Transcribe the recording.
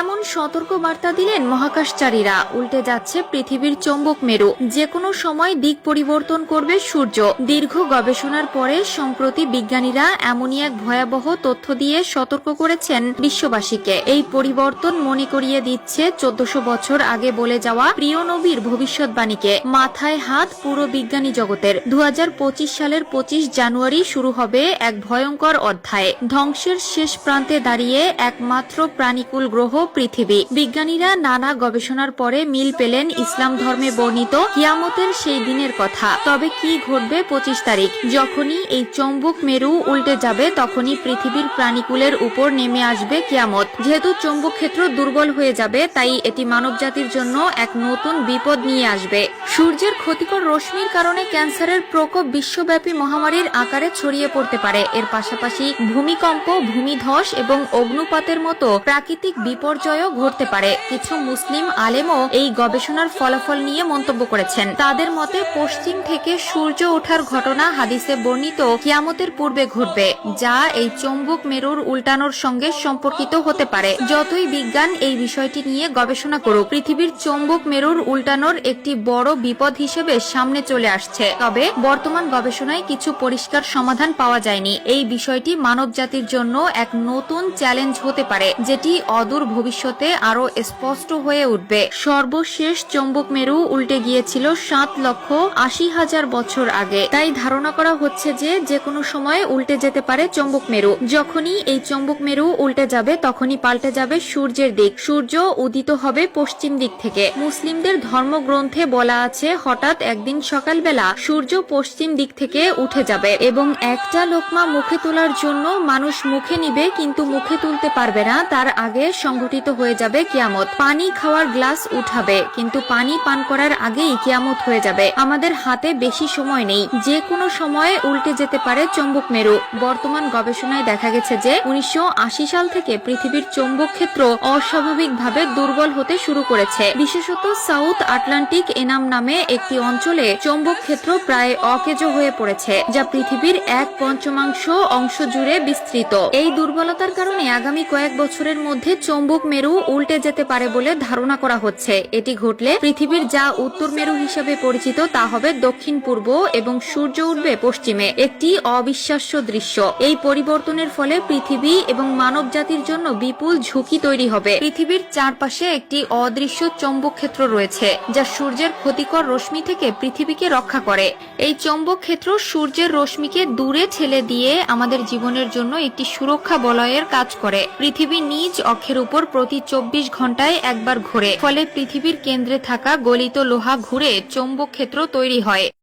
কেমন সতর্ক বার্তা দিলেন মহাকাশচারীরা। উল্টে যাচ্ছে পৃথিবীর চৌম্বক মেরু, যে কোনো সময় দিক পরিবর্তন করবে সূর্য। দীর্ঘ গবেষণার পরে সম্প্রতি বিজ্ঞানীরা এমনই এক ভয়াবহ তথ্য দিয়ে সতর্ক করেছেন বিশ্ববাসীকে। এই পরিবর্তন মনে করিয়ে দিচ্ছে 1400 বছর আগে বলে যাওয়া প্রিয় নবীর ভবিষ্যৎবাণীকে। মাথায় হাত পুরো বিজ্ঞানী জগতের। 2025 সালের 25 জানুয়ারি শুরু হবে এক ভয়ঙ্কর অধ্যায়। ধ্বংসের শেষ প্রান্তে দাঁড়িয়ে একমাত্র প্রাণীকুল গ্রহ পৃথিবী। বিজ্ঞানীরা নানা গবেষণার পরে মিল পেলেন ইসলাম ধর্মে বর্ণিত কিয়ামতের সেই দিনের কথা। তবে কি ঘটবে 25 তারিখ? যখনই এই চৌম্বক মেরু উল্টে যাবে তখনই পৃথিবীর প্রাণীকুলের উপর নেমে আসবে কিয়ামত। যেহেতু চৌম্বক ক্ষেত্র দুর্বল হয়ে যাবে, তাই এটি মানবজাতির জন্য এক নতুন বিপদ নিয়ে আসবে। সূর্যের ক্ষতিকর রশ্মির কারণে ক্যান্সারের প্রকোপ বিশ্বব্যাপী মহামারীর আকারে ছড়িয়ে পড়তে পারে। এর পাশাপাশি ভূমিকম্প, ভূমিধস এবং অগ্নুপাতের মতো প্রাকৃতিক বিপর্যয়ও ঘটতে পারে। কিছু মুসলিম আলেমও এই গবেষণার ফলাফল নিয়ে মন্তব্য করেছেন। তাদের মতে পশ্চিম থেকে সূর্য ওঠার ঘটনা হাদিসে বর্ণিত কিয়ামতের পূর্বে ঘটবে, যা এই চৌম্বক মেরুর উল্টানোর সঙ্গে সম্পর্কিত হতে পারে। যতই বিজ্ঞান এই বিষয়টি নিয়ে গবেষণা করুক, পৃথিবীর চৌম্বক মেরুর উল্টানোর একটি বড় বিপদ হিসেবে সামনে চলে আসছে। তবে বর্তমান গবেষণায় কিছু পরিষ্কার সমাধান পাওয়া যায়নি। এই বিষয়টি মানবজাতির জন্য এক নতুন চ্যালেঞ্জ হতে পারে, যেটি অদূর ভবিষ্যতে আরো স্পষ্ট হয়ে উঠবে। সর্বশেষ চৌম্বক মেরু উল্টে গিয়েছিল 7,80,000 বছর আগে। তাই ধারণা করা হচ্ছে যে কোনো সময় উল্টে যেতে পারে চৌম্বক মেরু। যখনই এই চৌম্বক মেরু উল্টে যাবে তখনই পাল্টে যাবে সূর্যের দিক। সূর্য উদিত হবে পশ্চিম দিক থেকে। মুসলিমদের ধর্মগ্রন্থে বলা আছে, হঠাৎ একদিন সকালবেলা সূর্য পশ্চিম দিক থেকে উঠে যাবে এবং একটা লোকমা মুখে তোলার জন্য মানুষ মুখে নিবে, কিন্তু মুখে তুলতে পারবে না। তার আগে সংঘটিত হয়ে যাবে কিয়ামত। পানি খাওয়ার গ্লাস উঠাবে, কিন্তু পানি পান করার আগেই কিয়ামত হয়ে যাবে। আমাদের হাতে বেশি সময় নেই, যে কোনো সময়ে উল্টে যেতে পারে চৌম্বক মেরু। বর্তমান গবেষণায় দেখা গেছে যে 1980 সাল থেকে পৃথিবীর চৌম্বক ক্ষেত্র অস্বাভাবিকভাবে দুর্বল হতে শুরু করেছে। বিশেষত সাউথ আটলান্টিক এনাম নামে একটি অঞ্চলে চৌম্বক ক্ষেত্র প্রায় অকেজো হয়ে পড়েছে, যা পৃথিবীর 1/5 অংশ জুড়ে বিস্তৃত। এই দুর্বলতার কারণে আগামী কয়েক বছরের মধ্যে চৌম্বক মেরু উল্টে যেতে পারে বলে ধারণা করা হচ্ছে। এটি ঘটলে পৃথিবীর যা উত্তর মেরু হিসেবে পরিচিত তা হবে দক্ষিণ পূর্ব এবং সূর্য উঠবে পশ্চিমে। একটি অবিশ্বাস্য দৃশ্য। এই পরিবর্তনের ফলে পৃথিবী এবং মানব জাতির জন্য বিপুল ঝুঁকি তৈরি হবে। পৃথিবীর চারপাশে একটি অদৃশ্য চৌম্বক ক্ষেত্র রয়েছে, যা সূর্যের ক্ষতিকর রশ্মি থেকে পৃথিবীকে রক্ষা করে। এই চৌম্বক ক্ষেত্র সূর্যের রশ্মিকে দূরে ঠেলে দিয়ে আমাদের জীবনের জন্য একটি সুরক্ষা বলয়ের কাজ করে। পৃথিবী নিজ অক্ষের উপর প্রতি 24 ঘন্টায় একবার ঘোরে, ফলে পৃথিবীর কেন্দ্রে থাকা গলিত লোহা ঘুরে চৌম্বক ক্ষেত্র তৈরি হয়।